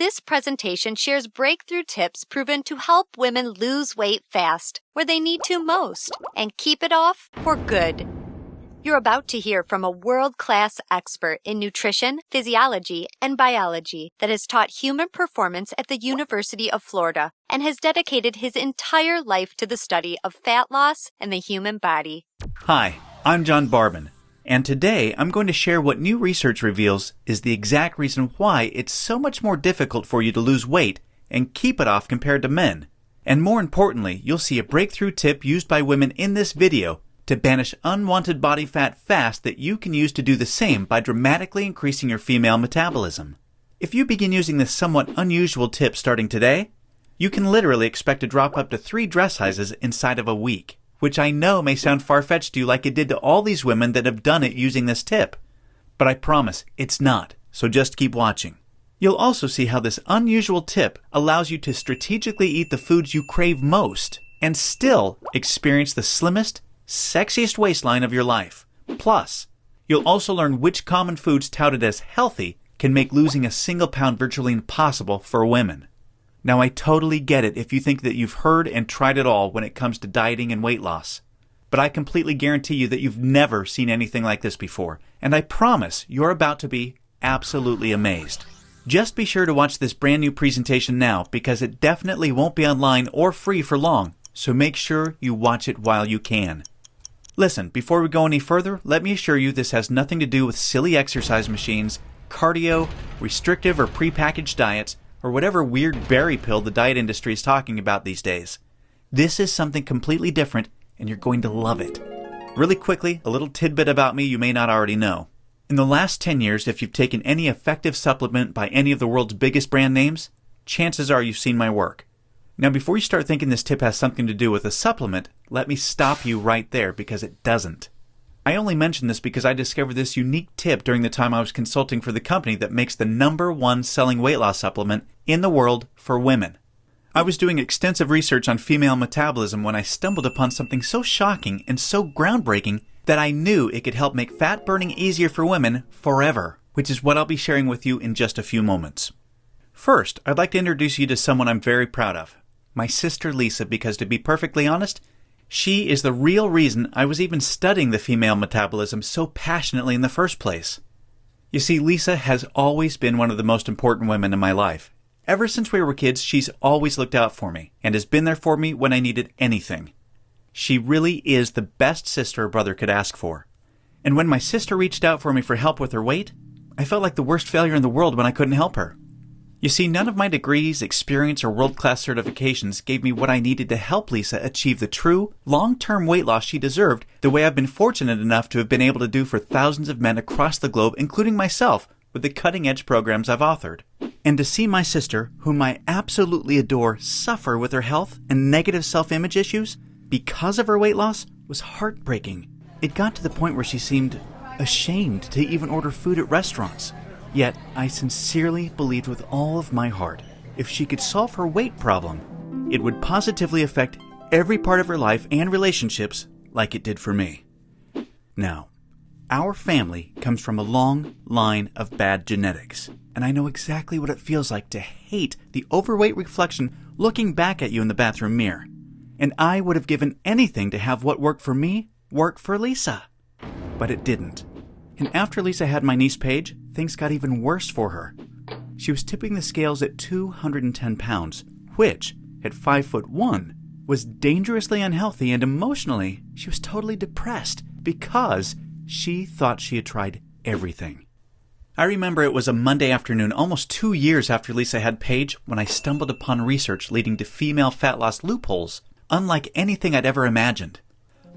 This presentation shares breakthrough tips proven to help women lose weight fast, where they need to most, and keep it off for good. You're about to hear from a world-class expert in nutrition, physiology, and biology that has taught human performance at the University of Florida and has dedicated his entire life to the study of fat loss and the human body. Hi, I'm John Barbon, and today I'm going to share what new research reveals is the exact reason why it's so much more difficult for you to lose weight and keep it off compared to men. And more importantly, you'll see a breakthrough tip used by women in this video to banish unwanted body fat fast that you can use to do the same by dramatically increasing your female metabolism. If you begin using this somewhat unusual tip starting today, you can literally expect to drop up to 3 dress sizes inside of a week, which I know may sound far-fetched to you like it did to all these women that have done it using this tip. But I promise it's not, so just keep watching. You'll also see how this unusual tip allows you to strategically eat the foods you crave most and still experience the slimmest, sexiest waistline of your life. Plus, you'll also learn which common foods touted as healthy can make losing a single pound virtually impossible for women. Now, I totally get it if you think that you've heard and tried it all when it comes to dieting and weight loss. But I completely guarantee you that you've never seen anything like this before, and I promise you're about to be absolutely amazed. Just be sure to watch this brand new presentation now because it definitely won't be online or free for long, so make sure you watch it while you can. Listen, before we go any further, let me assure you this has nothing to do with silly exercise machines, cardio, restrictive or prepackaged diets, or whatever weird berry pill the diet industry is talking about these days. This is something completely different, and you're going to love it. Really quickly, a little tidbit about me you may not already know. In the last 10 years, if you've taken any effective supplement by any of the world's biggest brand names, chances are you've seen my work. Now, before you start thinking this tip has something to do with a supplement, let me stop you right there because it doesn't. I only mention this because I discovered this unique tip during the time I was consulting for the company that makes the #1 selling weight loss supplement in the world for women. I was doing extensive research on female metabolism when I stumbled upon something so shocking and so groundbreaking that I knew it could help make fat burning easier for women forever, which is what I'll be sharing with you in just a few moments. First, I'd like to introduce you to someone I'm very proud of. My sister Lisa, because to be perfectly honest, she is the real reason I was even studying the female metabolism so passionately in the first place. You see, Lisa has always been one of the most important women in my life. Ever since we were kids, she's always looked out for me and has been there for me when I needed anything. She really is the best sister a brother could ask for. And when my sister reached out for me for help with her weight, I felt like the worst failure in the world when I couldn't help her. You see, none of my degrees, experience, or world-class certifications gave me what I needed to help Lisa achieve the true, long-term weight loss she deserved the way I've been fortunate enough to have been able to do for thousands of men across the globe, including myself, with the cutting-edge programs I've authored. And to see my sister, whom I absolutely adore, suffer with her health and negative self-image issues because of her weight loss was heartbreaking. It got to the point where she seemed ashamed to even order food at restaurants. Yet, I sincerely believed with all of my heart, if she could solve her weight problem, it would positively affect every part of her life and relationships like it did for me. Now, our family comes from a long line of bad genetics, and I know exactly what it feels like to hate the overweight reflection looking back at you in the bathroom mirror. And I would have given anything to have what worked for me work for Lisa. But it didn't. And after Lisa had my niece Paige, things got even worse for her. She was tipping the scales at 210 pounds, which, at 5'1", was dangerously unhealthy, and emotionally, she was totally depressed because she thought she had tried everything. I remember it was a Monday afternoon, almost 2 years after Lisa had Paige, when I stumbled upon research leading to female fat loss loopholes unlike anything I'd ever imagined.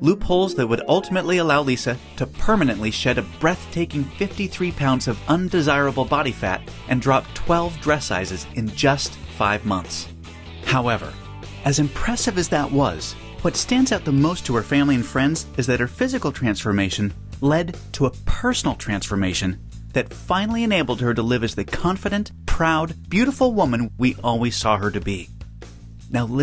Loopholes that would ultimately allow Lisa to permanently shed a breathtaking 53 pounds of undesirable body fat and drop 12 dress sizes in just 5 months. However, as impressive as that was, what stands out the most to her family and friends is that her physical transformation led to a personal transformation that finally enabled her to live as the confident, proud, beautiful woman we always saw her to be. Now